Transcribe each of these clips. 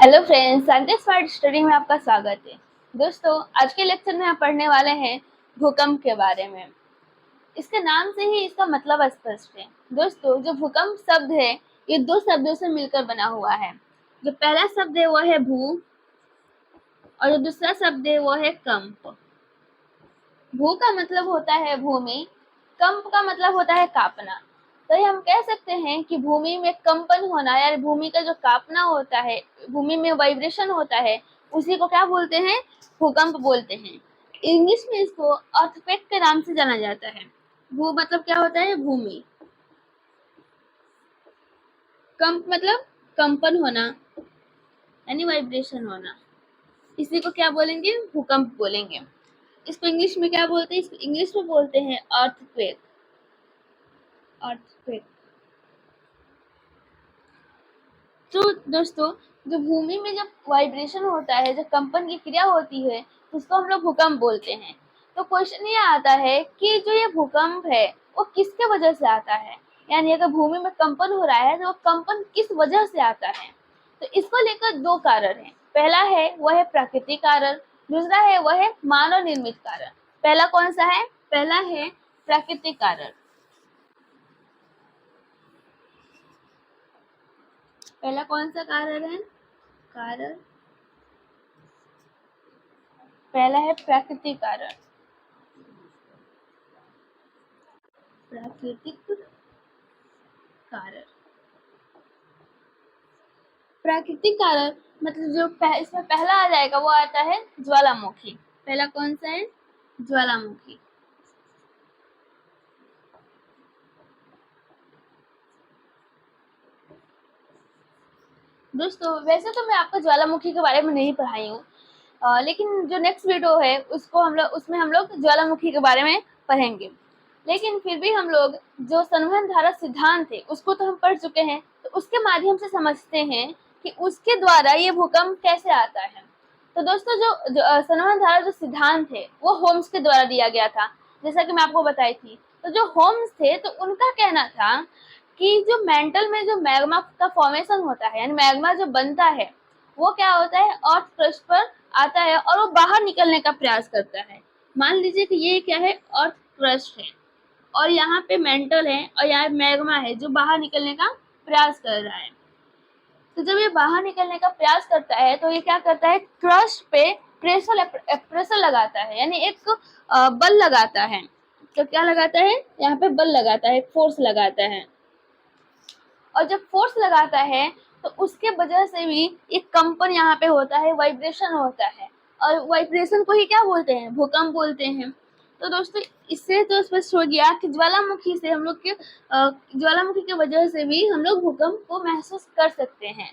Hello friends, scientist smart study में आपका स्वागत है। दोस्तों, आज के लेक्चर में हम पढ़ने वाले हैं भूकंप के बारे में। इसके नाम से ही इसका मतलब स्पष्ट है। दोस्तों, जो भूकंप शब्द है ये दो शब्दों से मिलकर बना हुआ है। जो पहला शब्द है वो है भू और जो दूसरा शब्द है वो है कंप। भू का मतलब होता है भूमि, कंप का मतलब होता है कांपना। तो ये हम कह सकते हैं कि भूमि में कंपन होना या भूमि का जो कांपना होता है, भूमि में वाइब्रेशन होता है, उसी को क्या बोलते हैं? भूकंप बोलते हैं। इंग्लिश में इसको अर्थक्वेक के नाम से जाना जाता है। भू मतलब क्या होता है? भूमि। कंप मतलब कंपन होना यानी वाइब्रेशन होना। इसी को क्या बोलेंगे? भूकंप बोलेंगे। इसको इंग्लिश में क्या बोलते हैं? इसको इंग्लिश में बोलते हैं अर्थक्वेक। अर्थक्वेक। तो दोस्तों, जो भूमि में जब वाइब्रेशन होता है, जब कंपन की क्रिया होती है, तो उसको हम लोग भूकंप बोलते हैं। तो क्वेश्चन ये आता है कि जो ये भूकंप है वो किसके वजह से आता है, यानी अगर भूमि में कंपन हो रहा है तो वो कंपन किस वजह से आता है। तो इसको लेकर दो कारण हैं। पहला है वह है प्राकृतिक कारण, दूसरा है वह है मानव निर्मित कारण। पहला कौन सा है? पहला है प्राकृतिक कारण। पहला कौन सा कारण है? कारण पहला है प्राकृतिक कारण। प्राकृतिक कारण। प्राकृतिक कारण मतलब जो इसमें पहला आ जाएगा वो आता है ज्वालामुखी। पहला कौन सा है? ज्वालामुखी। दोस्तों, वैसे तो मैं आपको ज्वालामुखी के बारे में नहीं पढ़ाई हूँ, लेकिन जो नेक्स्ट वीडियो है उसमें हम लोग ज्वालामुखी के बारे में पढ़ेंगे। लेकिन फिर भी हम लोग जो संवहन धारा सिद्धांत है उसको तो हम पढ़ चुके हैं, तो उसके माध्यम से समझते हैं कि उसके द्वारा ये भूकंप कैसे आता है। तो दोस्तों, जो संवहन धारा जो सिद्धांत है वो होम्स के द्वारा दिया गया था, जैसा कि मैं आपको बताई थी। तो जो होम्स थे तो उनका कहना था कि जो मेंटल में जो मैग्मा का फॉर्मेशन होता है, यानी मैग्मा जो बनता है, वो क्या होता है? अर्थ क्रस्ट पर आता है और वो बाहर निकलने का प्रयास करता है। मान लीजिए कि ये क्या है? अर्थ क्रस्ट है और यहाँ पे मेंटल है और यहाँ मैग्मा है जो बाहर निकलने का प्रयास कर रहा है। तो जब ये बाहर निकलने का प्रयास करता है तो ये क्या करता है? क्रस्ट पे प्रेशर लगाता है, यानी एक बल लगाता है। तो क्या लगाता है? यहाँ पे बल लगाता है, फोर्स लगाता है। और जब फोर्स लगाता है तो उसके वजह से भी एक कंपन यहाँ पे होता है, वाइब्रेशन होता है। और वाइब्रेशन को ही क्या बोलते हैं? भूकंप बोलते हैं। तो दोस्तों, इससे तो स्पष्ट हो गया कि ज्वालामुखी से हम लोग के ज्वालामुखी की वजह से भी हम लोग भूकंप को महसूस कर सकते हैं।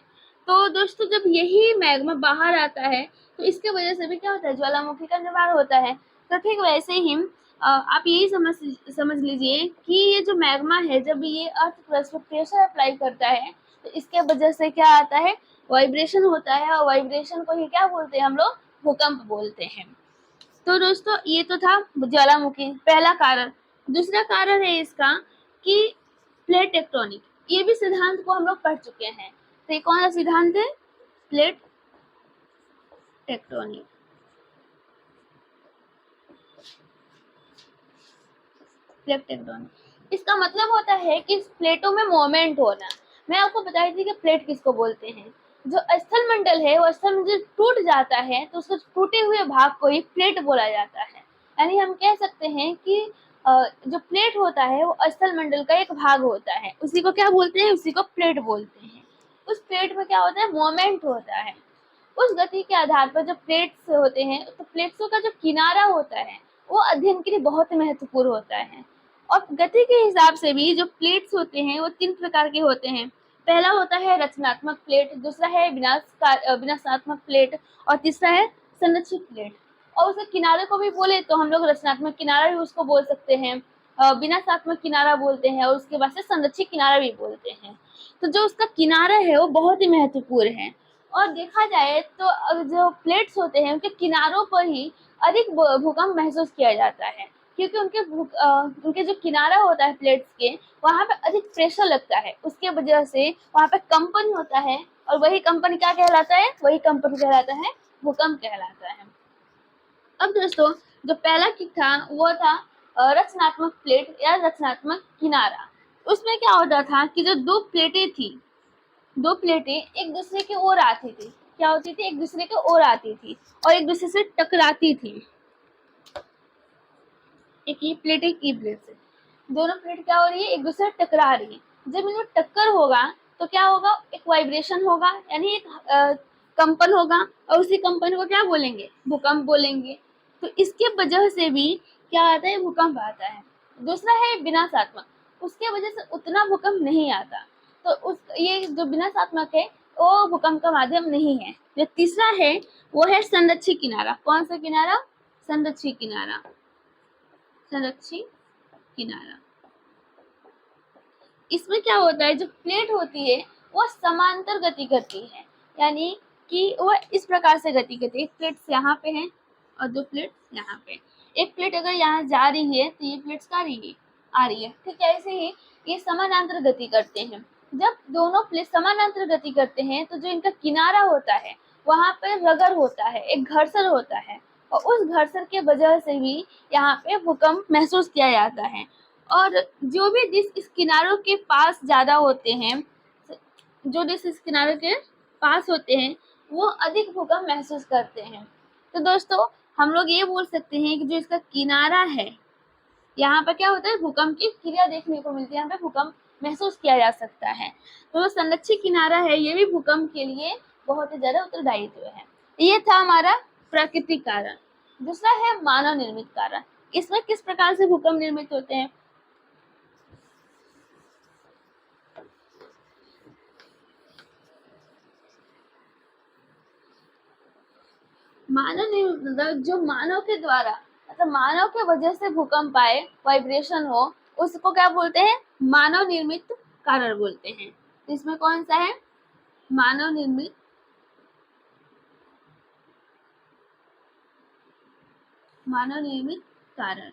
तो दोस्तों, जब यही मैग्मा बाहर आता है तो इसके वजह से भी क्या होता है? ज्वालामुखी का निर्माण होता है। तो ठीक वैसे ही आप यही समझ लीजिए कि ये जो मैग्मा है, जब ये अर्थ क्रस्ट पर प्रेशर अप्लाई करता है तो इसके वजह से क्या आता है? वाइब्रेशन होता है और वाइब्रेशन को ही क्या बोलते हैं? हम लोग भूकंप बोलते हैं। तो दोस्तों, ये तो था ज्वालामुखी, पहला कारण। दूसरा कारण है इसका कि प्लेट टेक्टोनिक। ये भी सिद्धांत को हम लोग पढ़ चुके हैं। तो ये कौन सा सिद्धांत है? Plate tectonic. प्लेट टेक्टोनिक इसका मतलब होता है कि प्लेटों में मोमेंट होना। मैं आपको बताई थी कि प्लेट किसको बोलते हैं। जो स्थल मंडल है वो स्थल मंडल टूट जाता है तो उसको टूटे हुए भाग को ही प्लेट बोला जाता है। यानी हम कह सकते हैं कि जो प्लेट होता है वो स्थल मंडल का एक भाग होता है, उसी को क्या बोलते हैं? उसी को प्लेट बोलते हैं। उस प्लेट में क्या होता है? मोमेंट होता है। उस गति के आधार पर जो प्लेट्स होते हैं, तो प्लेट्सों का जो किनारा होता है वो अध्ययन के लिए बहुत महत्वपूर्ण होता है। और गति के हिसाब से भी जो प्लेट्स होते हैं वो 3 प्रकार के होते हैं। पहला होता है रचनात्मक प्लेट, दूसरा है विनाशात्मक प्लेट और तीसरा है संरक्षित प्लेट। और उसके किनारे को भी बोले तो हम लोग रचनात्मक किनारा भी उसको बोल सकते हैं, विनाशात्मक किनारा बोलते हैं और उसके बाद से संरक्षित किनारा भी बोलते हैं। तो जो उसका किनारा है वो बहुत ही महत्वपूर्ण है। और देखा जाए तो जो प्लेट्स होते हैं उनके किनारों पर ही अधिक भूकंप महसूस किया जाता है, क्योंकि उनके जो किनारा होता है प्लेट्स के, वहाँ पे अधिक प्रेशर लगता है, उसके वजह से वहाँ पे कंपन होता है और वही कंपन क्या कहलाता है, वही कंपन कहलाता है भूकंप कहलाता है। अब दोस्तों जो पहला किक था वो था रचनात्मक प्लेट या रचनात्मक किनारा। उसमें क्या होता था कि जो दो प्लेटें एक दूसरे की ओर आती थी, क्या होती थी, एक दूसरे की ओर आती थी और एक दूसरे से टकराती थी। एक ये प्लेट से दोनों प्लेट क्या हो रही है, एक दूसरे से टकरा रही है। जब इनमें टक्कर होगा तो क्या होगा, एक वाइब्रेशन होगा, यानी एक कंपन होगा, और उसी कंपन को क्या बोलेंगे, भूकंप बोलेंगे। तो इसके वजह से भी क्या आता है, भूकंप आता है। दूसरा है विनाशात्मक, उसके वजह से उतना भूकंप नहीं आता। तो उस ये जो विनाशात्मक है वो भूकंप का माध्यम नहीं है। जो तीसरा है वो है संरक्षित किनारा। कौन सा किनारा, संरक्षित किनारा। संरक्षित किनारा, इसमें क्या होता है, जो प्लेट होती है वो समांतर गति करती है, यानी कि वो इस प्रकार से गति करती है। एक प्लेट यहाँ पे है और दो प्लेट यहाँ पे। एक प्लेट अगर यहाँ जा रही है तो ये प्लेट्स आ रही है, ठीक है। ऐसे ही ये समानांतर गति करते हैं। जब दोनों प्लेट समानांतर गति करते हैं तो जो इनका किनारा होता है वहां पे रगड़ होता है, एक घर्षण होता है, और उस घर्षण के वजह से भी यहाँ पे भूकंप महसूस किया जाता है। और जो भी देश इस किनारों के पास ज्यादा होते हैं, जो देश इस किनारों के पास होते हैं वो अधिक भूकंप महसूस करते हैं। तो दोस्तों हम लोग ये बोल सकते हैं कि जो इसका किनारा है यहाँ पर क्या होता है, भूकंप की क्रिया देखने को मिलती है, यहाँ पे भूकंप महसूस किया जा सकता है। तो जो संरक्षित किनारा है ये भी भूकंप के लिए बहुत ही ज्यादा उत्तरदायित्व है। ये था हमारा प्राकृतिक कारण। दूसरा है मानव निर्मित कारण। इसमें किस प्रकार से भूकंप निर्मित होते हैं, मानव जो मानव के द्वारा, मतलब मानव के वजह से भूकंप आए, वाइब्रेशन हो, उसको क्या बोलते हैं, मानव निर्मित कारण बोलते हैं। तो इसमें कौन सा है, मानव निर्मित कारण।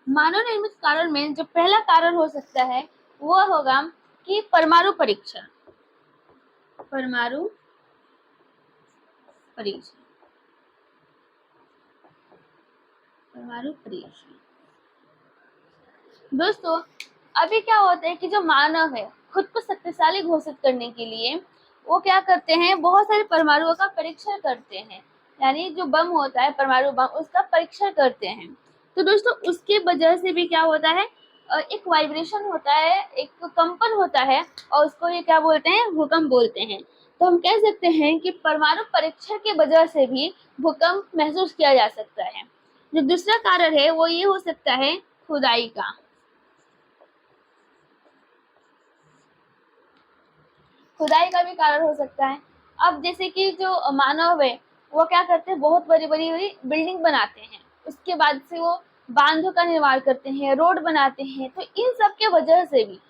मानव निर्मित कारण में जो पहला कारण हो सकता है वो होगा कि परमाणु परीक्षण। दोस्तों अभी क्या होता है कि जो मानव है खुद को शक्तिशाली घोषित करने के लिए वो क्या करते हैं, बहुत सारे परमाणुओं का परीक्षण करते हैं, यानी जो बम होता है परमाणु बम उसका परीक्षण करते हैं। तो दोस्तों उसके वजह से भी क्या होता है, एक वाइब्रेशन होता है, एक कंपन होता है, और उसको ये क्या बोलते हैं, भूकंप बोलते हैं। तो हम कह सकते हैं कि परमाणु परीक्षण के वजह से भी भूकंप महसूस किया जा सकता है। जो दूसरा कारण है वो ये हो सकता है खुदाई का। खुदाई का भी कारण हो सकता है। अब जैसे कि जो मानव है वो क्या करते हैं, बहुत बड़ी बड़ी बिल्डिंग बनाते हैं, उसके बाद से वो बांधों का निर्माण करते हैं, रोड बनाते हैं। तो इन सब के वजह से भी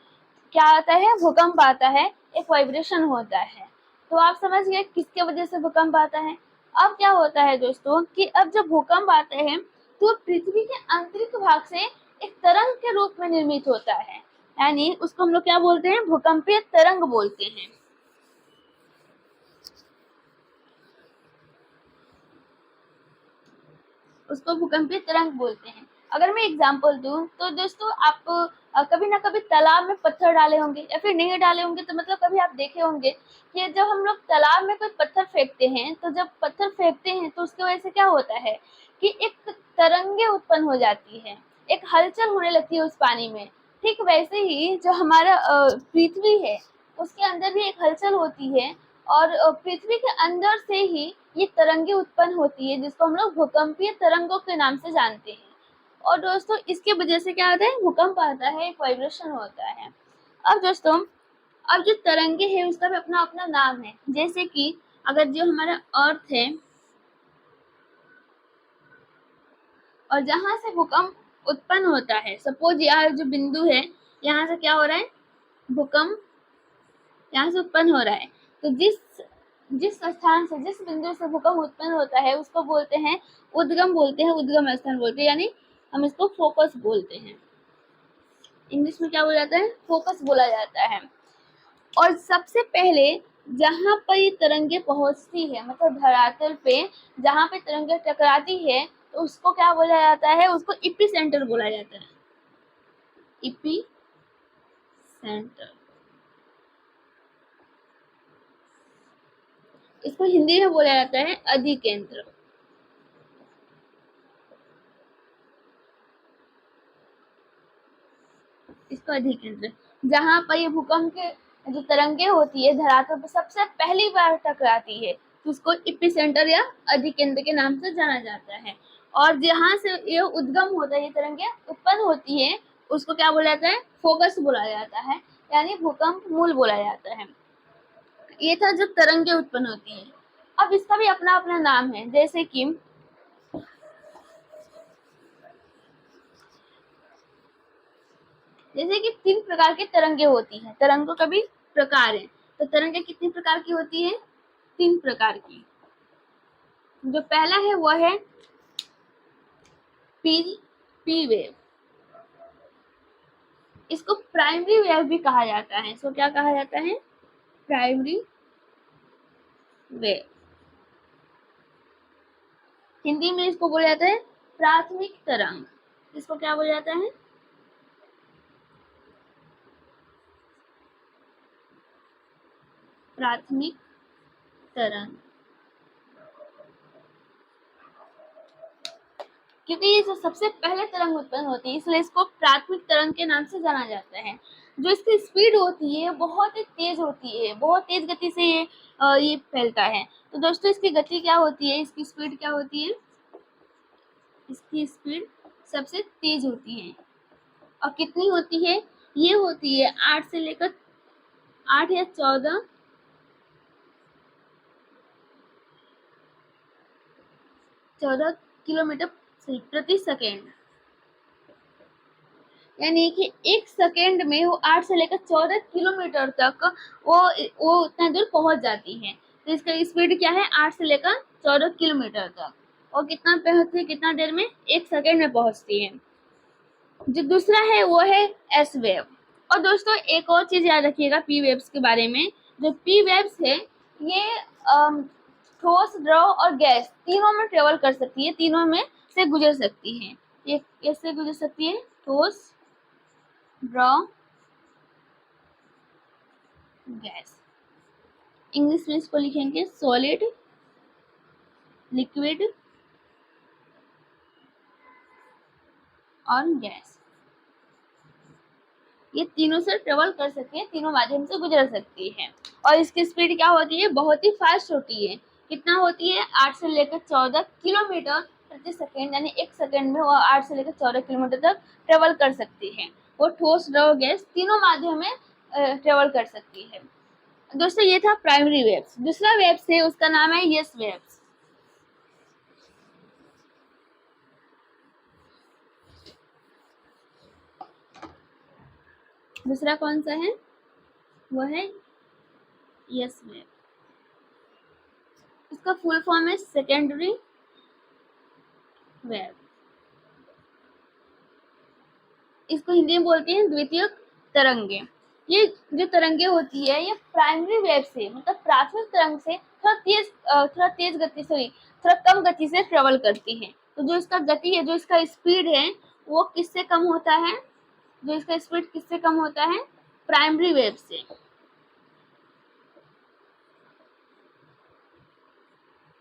क्या आता है, भूकंप आता है, एक वाइब्रेशन होता है। तो आप समझ गए किसके वजह से भूकंप आता है। अब क्या होता है दोस्तों कि अब जब भूकंप आते हैं तो पृथ्वी के आंतरिक भाग से एक तरंग के रूप में निर्मित होता है, यानी उसको हम लोग क्या बोलते हैं, भूकंपीय तरंग बोलते हैं। उसको भूकंपीय तरंग बोलते हैं। अगर मैं एग्जांपल दूं तो दोस्तों आप कभी ना कभी तालाब में पत्थर डाले होंगे या फिर नहीं डाले होंगे, तो मतलब कभी आप देखे होंगे कि जब हम लोग तालाब में कोई पत्थर फेंकते हैं तो जब पत्थर फेंकते हैं तो उसकी वजह से क्या होता है कि एक तरंगे उत्पन्न हो जाती है, एक हलचल होने लगती है उस पानी में। ठीक वैसे ही जो हमारा पृथ्वी है उसके अंदर भी एक हलचल होती है, और पृथ्वी के अंदर से ही ये तरंगे उत्पन्न होती है जिसको हम लोग भूकंपीय तरंगों के नाम से जानते हैं। और दोस्तों इसके वजह से क्या होता है, भूकंप आता है, एक वाइब्रेशन होता है। अब दोस्तों अब जो तरंगे है उसका भी अपना अपना नाम है। जैसे कि अगर जो हमारा अर्थ है और जहां से भूकंप उत्पन्न होता है, सपोज यहाँ जो बिंदु है यहाँ से क्या हो रहा है, भूकंप यहाँ से उत्पन्न हो रहा है। तो जिस स्थान से, जिस बिंदु से भूकंप उत्पन्न होता है उसको बोलते हैं उद्गम, बोलते हैं उद्गम स्थान बोलते हैं, यानी हम इसको फोकस बोलते हैं। इंग्लिश में क्या बोला जाता है, फोकस बोला जाता है। और सबसे पहले जहाँ पर ये तरंगे पहुंचती है, मतलब धरातल पे जहाँ पे तरंगे टकराती है, तो उसको क्या बोला जाता है? उसको इपी सेंटर बोला जाता है। इपी सेंटर, इसको हिंदी में बोला जाता है अधिकेंद्र। इसको अधिकेंद्र, जहाँ पर ये भूकंप के जो तरंगे होती है धरातल पर सबसे पहली बार टकराती है, तो उसको इपिसेंटर या अधिकेंद्र के नाम से जाना जाता है। और जहाँ से ये उद्गम होता है, ये तरंगे उत्पन्न होती है, उसको क्या बोला जाता है? फोकस बोला जाता है, यानी भूकंप मूल बोला जाता है। ये था जब तरंगे उत्पन्न होती है। अब इसका भी अपना अपना नाम है, जैसे कि तीन प्रकार की तरंगे होती हैं। तरंगों का भी प्रकार है। तो तरंगे कितनी प्रकार की होती है? 3 प्रकार की। जो पहला है वो है पी वेव। इसको प्राइमरी वेव भी कहा जाता है। इसको क्या कहा जाता है? Primary wave. हिंदी में इसको बोला जाता है प्राथमिक तरंग। इसको क्या बोला जाता है? प्राथमिक तरंग। क्योंकि ये जो सबसे पहले तरंग उत्पन्न होती है, इसलिए इसको प्राथमिक तरंग के नाम से जाना जाता है। जो इसकी स्पीड होती है बहुत ही तेज होती है, बहुत तेज गति से ये फैलता है। तो दोस्तों इसकी गति क्या होती है? इसकी स्पीड क्या होती है? इसकी स्पीड सबसे तेज होती है। और कितनी होती है? ये होती है 8 से लेकर 8 या 14 किलोमीटर प्रति सेकेंड। यानी कि 1 सेकेंड में वो 8 से लेकर 14 किलोमीटर तक वो उतना दूर पहुंच जाती है। तो इसका स्पीड क्या है? 8 से लेकर 14 किलोमीटर तक। और कितना पहुंचती है? कितना देर में? 1 सेकेंड में पहुंचती है। जो दूसरा है वो है एस वेव। और दोस्तों एक और चीज याद रखिएगा पी वेव्स के बारे में। जो पी वेव्स है ये ठोस, द्रव और गैस तीनों में ट्रेवल कर सकती है, तीनों में से गुजर सकती है। ये कैसे गुजर सकती है? ठोस, द्रव, गैस। इंग्लिश में इसको लिखेंगे सॉलिड, लिक्विड और गैस। ये तीनों से ट्रेवल कर सकती है, तीनों माध्यम से गुजर सकती है। और इसकी स्पीड क्या होती है? बहुत ही फास्ट होती है। कितना होती है? 8 से लेकर 14 किलोमीटर प्रति सेकेंड, यानी 1 सेकेंड में वो 8 से लेकर 14 किलोमीटर तक ट्रेवल कर सकती है। वो ठोस, द्रव, गैस तीनों माध्यम में ट्रेवल कर सकती है। दोस्तों ये था प्राइमरी वेव्स। दूसरा वेव्स है उसका नाम है यस वेव्स। दूसरा कौन सा है? वो है यस वेव। इसका फुल फॉर्म है सेकेंडरी वेव। इसको हिंदी में बोलते हैं द्वितीयक तरंगे। ये जो तरंगे होती है ये प्राइमरी वेव से, मतलब प्राथमिक तरंग से थोड़ा तेज गति से, थोड़ा कम गति से ट्रेवल करती है। तो जो इसका गति है, जो इसका स्पीड है, वो किससे कम होता है? जो इसका स्पीड किससे कम होता है? प्राइमरी वेव से।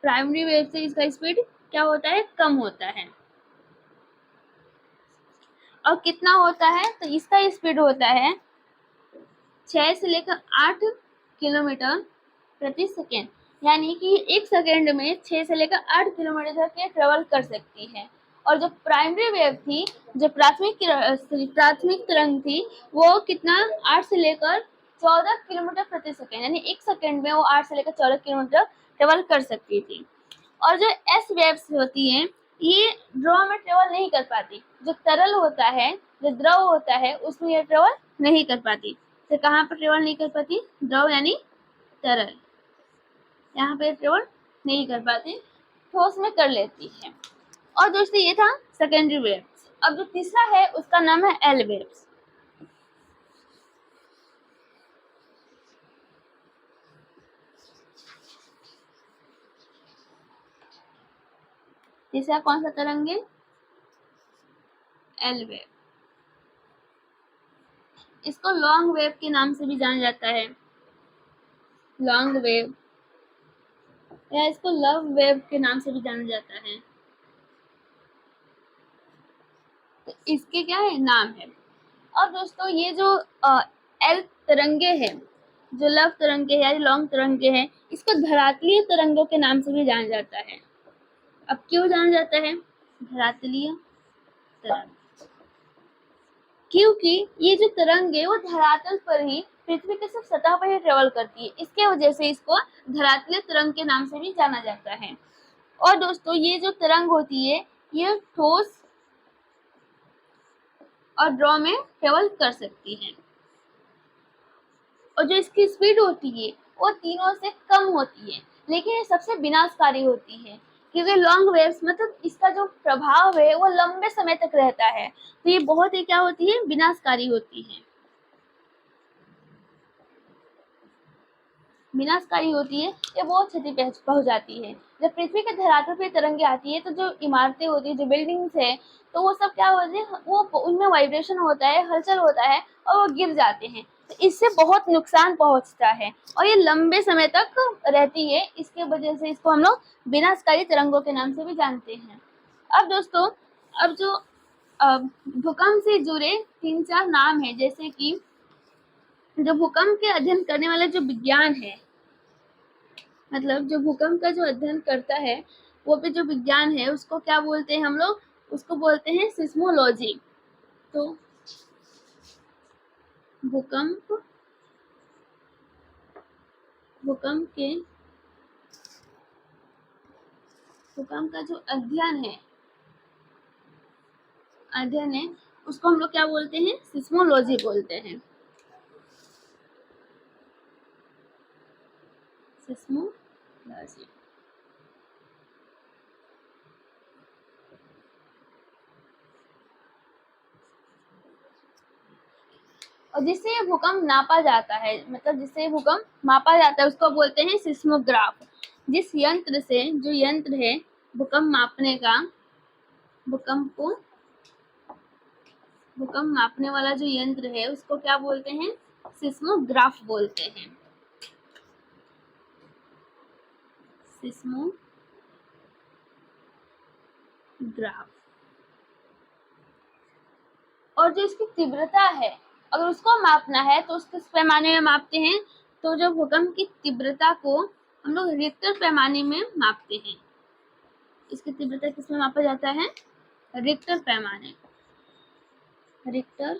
प्राइमरी वेव से इसका स्पीड क्या होता है? कम होता है। और कितना होता है? तो इसका स्पीड होता है 6 से लेकर 8 किलोमीटर प्रति सेकेंड। यानी कि 1 सेकेंड में 6 से लेकर 8 किलोमीटर तक ये ट्रेवल कर सकती है। और जो प्राइमरी वेव थी, जो प्राथमिक तरंग थी, वो कितना? 8 से लेकर 14 किलोमीटर प्रति सेकेंड, यानी 1 सेकेंड में वो 8 से लेकर 14 किलोमीटर ट्रेवल कर सकती थी। और जो एस वेव्स होती हैं ये द्रव में ट्रेवल नहीं कर पाती। जो तरल होता है, जो द्रव होता है, उसमें ये ट्रेवल नहीं कर पाती। तो कहाँ पर ट्रेवल नहीं कर पाती? द्रव यानी तरल, यहाँ पे ट्रेवल नहीं कर पाती, ठोस में कर लेती है। और दोस्तों ये था सेकेंडरी वेव्स। अब जो तीसरा है उसका नाम है एल वेव्स। तीसरा कौन सा तरंग है? L wave. इसको लॉन्ग वेव के नाम से भी जाना जाता है, लॉन्ग वेव, या इसको लव वेव के नाम से भी जाना जाता है। तो इसके क्या है, नाम है। और दोस्तों ये जो एल तरंगे हैं, जो लव तरंगे हैं या लॉन्ग तरंगे हैं, इसको धरातलीय तरंगों के नाम से भी जाना जाता है। अब क्यों जाना जाता है धरातलीय तरंग? क्योंकि ये जो तरंग है वो धरातल पर ही, पृथ्वी के सिर्फ सतह पर ही ट्रेवल करती है, इसके वजह से इसको धरातलीय तरंग के नाम से भी जाना जाता है। और दोस्तों ये जो तरंग होती है ये ठोस और द्रव में ट्रेवल कर सकती है, और जो इसकी स्पीड होती है वो तीनों से कम होती है, लेकिन ये सबसे विनाशकारी होती है, क्योंकि लॉन्ग वेव्स मतलब इसका जो प्रभाव है वो लंबे समय तक रहता है, तो ये बहुत ही क्या होती है, विनाशकारी होती है, विनाशकारी होती है, ये बहुत क्षति पहुंचाती है। जब पृथ्वी के धरातल पे तरंगे आती है तो जो इमारतें होती है, जो बिल्डिंग्स है, तो वो सब क्या होते हैं, वो उनमें वाइब्रेशन होता है, हलचल होता है और वो गिर जाते हैं, तो इससे बहुत नुकसान पहुंचता है और ये लंबे समय तक रहती है, इसके वजह से इसको हम लोग विनाशकारी तरंगों के नाम से भी जानते हैं। अब दोस्तों, अब जो भूकंप से जुड़े 3-4 नाम है, जैसे कि जो भूकंप के अध्ययन करने वाला जो विज्ञान है, मतलब जो भूकंप का जो अध्ययन करता है वो भी जो विज्ञान है उसको क्या बोलते हैं हम लोग, उसको बोलते हैं सिस्मोलॉजी। तो भूकंप का जो अध्ययन है उसको हम लोग क्या बोलते हैं, सिस्मोलॉजी बोलते हैं, सिस्मोलॉजी। और जिससे ये भूकंप नापा जाता है, मतलब जिससे भूकंप मापा जाता है उसको बोलते हैं सिस्मोग्राफ। जिस यंत्र से, जो यंत्र है भूकंप मापने का, भूकंप मापने वाला जो यंत्र है उसको क्या बोलते हैं, सिस्मोग्राफ बोलते हैं, सिस्मोग्राफ। और जो इसकी तीव्रता है, अगर उसको मापना है तो उसको पैमाने में मापते हैं, तो जो भूकंप की तीव्रता को हम लोग रिक्टर पैमाने में मापते हैं। इसकी तीव्रता किसमें मापा जाता है, रिक्टर पैमाने, रिक्टर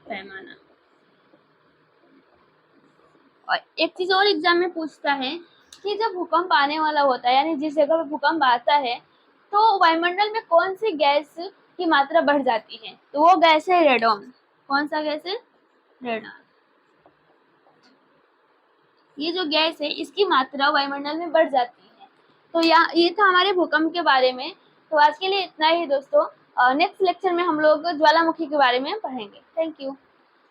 पैमाना। और एक चीज और एग्जाम में पूछता है कि जब भूकंप आने वाला होता है, यानी जिस जगह पे भूकंप आता है, तो वायुमंडल में कौन सी गैस की मात्रा बढ़ जाती है, तो वो गैस है रेडॉन। कौन सा गैस है, रेडॉन। ये जो गैस है इसकी मात्रा वायुमंडल में बढ़ जाती है। तो ये था हमारे भूकंप के बारे में। तो आज के लिए इतना ही दोस्तों, नेक्स्ट लेक्चर में हम लोग ज्वालामुखी के बारे में पढ़ेंगे। Thank you.